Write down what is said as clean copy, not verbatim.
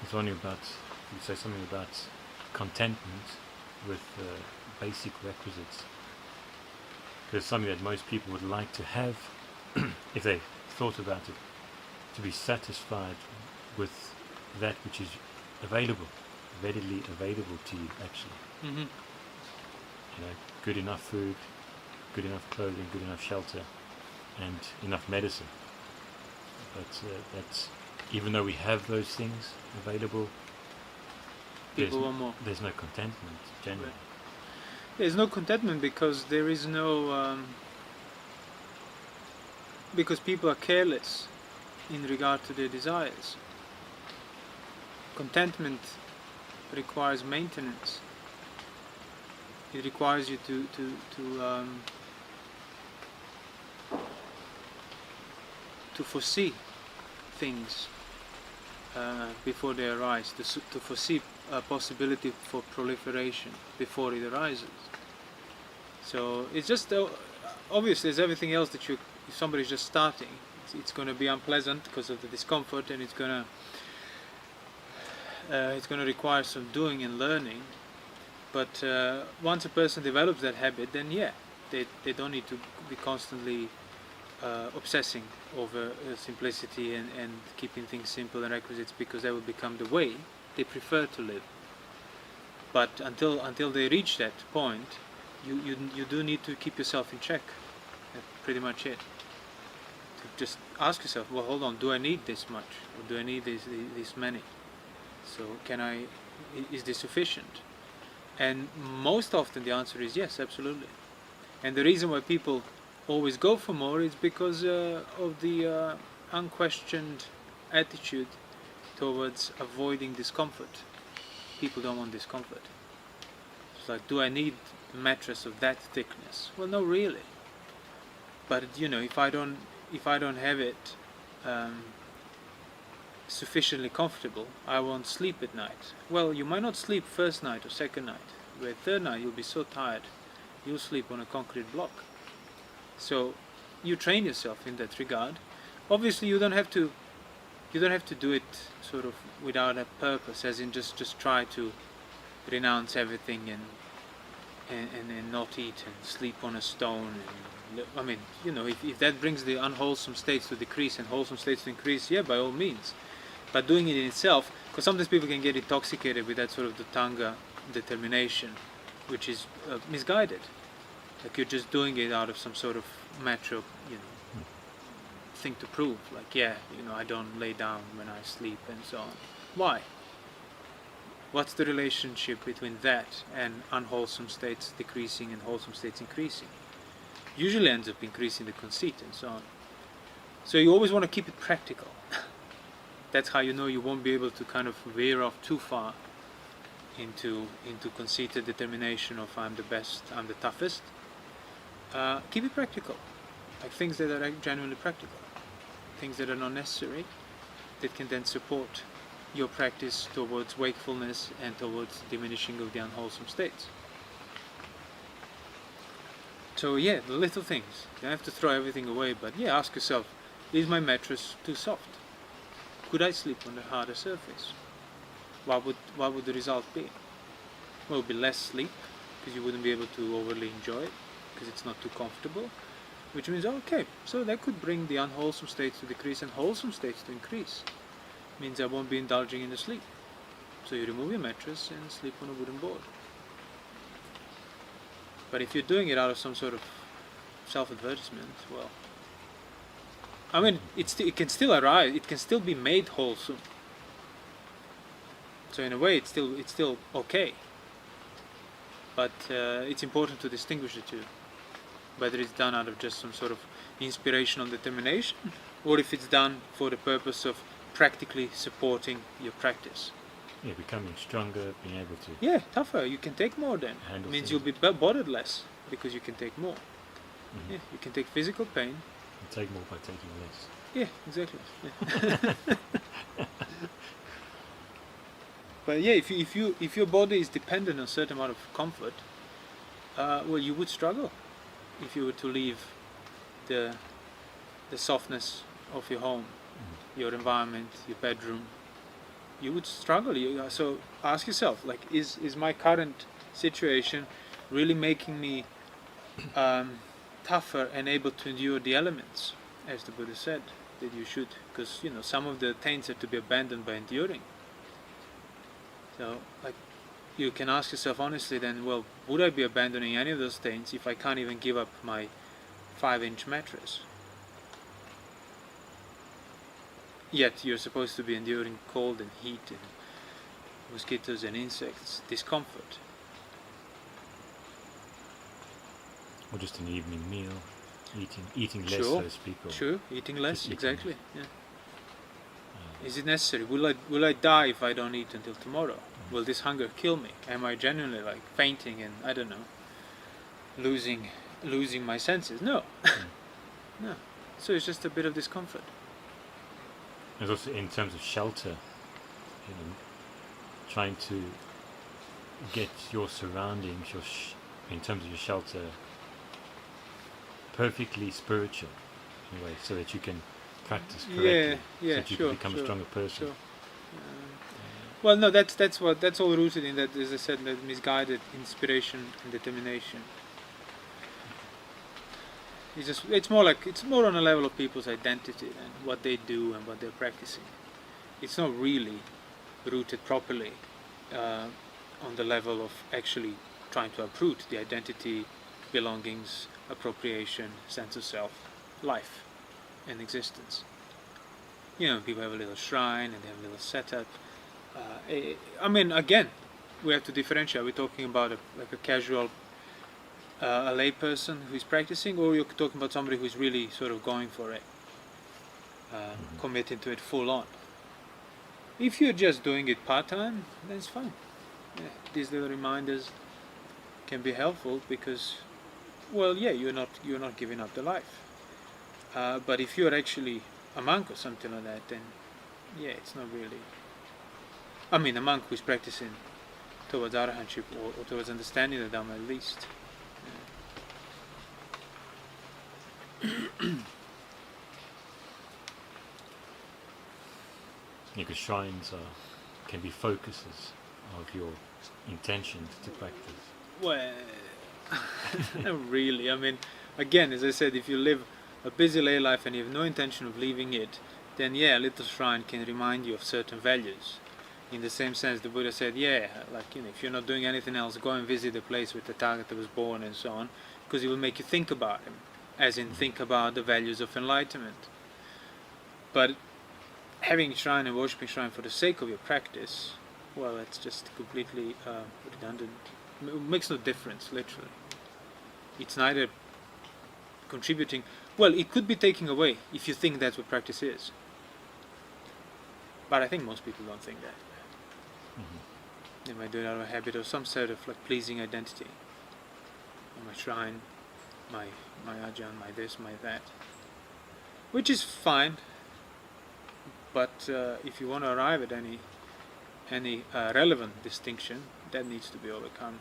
was only about, you say something about contentment with basic requisites. Because it's something that most people would like to have, if they thought about it, to be satisfied with that which is available, readily available to you, actually. Mm-hmm. You know, good enough food, good enough clothing, good enough shelter, and enough medicine. But that's, even though we have those things available, People want more. There's no contentment generally. There's no contentment because there is no... because people are careless in regard to their desires. Contentment requires maintenance. It requires you to foresee things before they arise, to foresee a possibility for proliferation before it arises. So it's just obviously, as everything else that if somebody's just starting, it's going to be unpleasant because of the discomfort, and it's going to require some doing and learning. But once a person develops that habit, then yeah, they don't need to be constantly obsessing over simplicity and keeping things simple and requisites, because that will become the way they prefer to live. But until they reach that point, you do need to keep yourself in check. That's pretty much it. To just ask yourself, well, hold on, do I need this much, or do I need this many? So is this sufficient? And most often the answer is yes, absolutely. And the reason why people always go for more is because of the unquestioned attitude towards avoiding discomfort. People don't want discomfort. It's like, do I need a mattress of that thickness? Well, no, really. But if I don't have it sufficiently comfortable, I won't sleep at night. Well, you might not sleep first night or second night, but third night you'll be so tired you'll sleep on a concrete block. So you train yourself in that regard. Obviously you don't have to do it sort of without a purpose, as in just try to renounce everything and not eat and sleep on a stone. I mean, if that brings the unwholesome states to decrease and wholesome states to increase, yeah, by all means. But doing it in itself, because sometimes people can get intoxicated with that sort of Dhamma determination, which is misguided. Like you're just doing it out of some sort of matter of, thing to prove. Like, yeah, I don't lay down when I sleep and so on. Why? What's the relationship between that and unwholesome states decreasing and wholesome states increasing? Usually ends up increasing the conceit and so on. So you always want to keep it practical. That's how you won't be able to kind of veer off too far into conceited determination of I'm the best, I'm the toughest. Keep it practical, like things that are genuinely practical, things that are not necessary, that can then support your practice towards wakefulness and towards diminishing of the unwholesome states. So yeah, the little things. You don't have to throw everything away, but yeah, ask yourself, is my mattress too soft? Could I sleep on a harder surface? What would the result be? Well, it would be less sleep, because you wouldn't be able to overly enjoy it, because it's not too comfortable. Which means, okay, so that could bring the unwholesome states to decrease and wholesome states to increase. Means I won't be indulging in the sleep. So you remove your mattress and sleep on a wooden board. But if you're doing it out of some sort of self-advertisement, well, I mean, it can still arise. It can still be made wholesome. So in a way, it's still okay. But it's important to distinguish the two. Whether it's done out of just some sort of inspirational determination, or if it's done for the purpose of practically supporting your practice. Yeah, becoming stronger, being able to... Yeah, tougher. You can take more then. Handle means things. You'll be bothered less, because you can take more. Mm-hmm. Yeah, you can take physical pain. You take more by taking less. Yeah, exactly. Yeah. But yeah, if your body is dependent on a certain amount of comfort, well, you would struggle if you were to leave the softness of your home, your environment, your bedroom, you would struggle. So ask yourself, like, is my current situation really making me tougher and able to endure the elements, as the Buddha said that you should, because some of the taints are to be abandoned by enduring. So, like, you can ask yourself honestly then, well, would I be abandoning any of those taints if I can't even give up my 5-inch mattress? Yet you're supposed to be enduring cold and heat and mosquitoes and insects, discomfort. Or just an evening meal, eating less, Sure. so to speak. Or Sure, eating less, eating exactly. less. Yeah. Is it necessary? Will I die if I don't eat until tomorrow? Will this hunger kill me? Am I genuinely like fainting and I don't know, losing my senses? No. No. So it's just a bit of discomfort. There's also in terms of shelter, trying to get your surroundings, in terms of your shelter, perfectly spiritual in a way, so that you can practice correctly, so that you can become a stronger person. Sure. Well, no, that's all rooted in that, as I said, that misguided inspiration and determination. It's more on a level of people's identity and what they do and what they're practicing. It's not really rooted properly on the level of actually trying to uproot the identity, belongings, appropriation, sense of self, life, and existence. People have a little shrine and they have a little setup. I mean, again, we have to differentiate. Are we talking about a casual, a lay person who's practicing, or you're talking about somebody who's really sort of going for it, committing to it full on? If you're just doing it part-time, then it's fine. Yeah, these little reminders can be helpful because, well, yeah, you're not giving up the life. But if you're actually a monk or something like that, then yeah, it's not really. I mean, a monk who's practicing towards arahantship or towards understanding the Dhamma at least. Because shrines can be focuses of your intentions to practice. Well, not really. I mean, again, as I said, if you live a busy lay life and you have no intention of leaving it, then yeah, a little shrine can remind you of certain values. In the same sense, the Buddha said, yeah, like, if you're not doing anything else, go and visit the place where the Tathagata was born and so on, because it will make you think about him, as in think about the values of enlightenment. But having shrine and worshipping shrine for the sake of your practice, well, that's just completely redundant. It makes no difference, literally. It's neither contributing. Well, it could be taking away if you think that's what practice is. But I think most people don't think that. They might do it out of a habit or some sort of like pleasing identity. My shrine, my ajahn, my this, my that. Which is fine. But if you want to arrive at any relevant distinction, that needs to be overcome.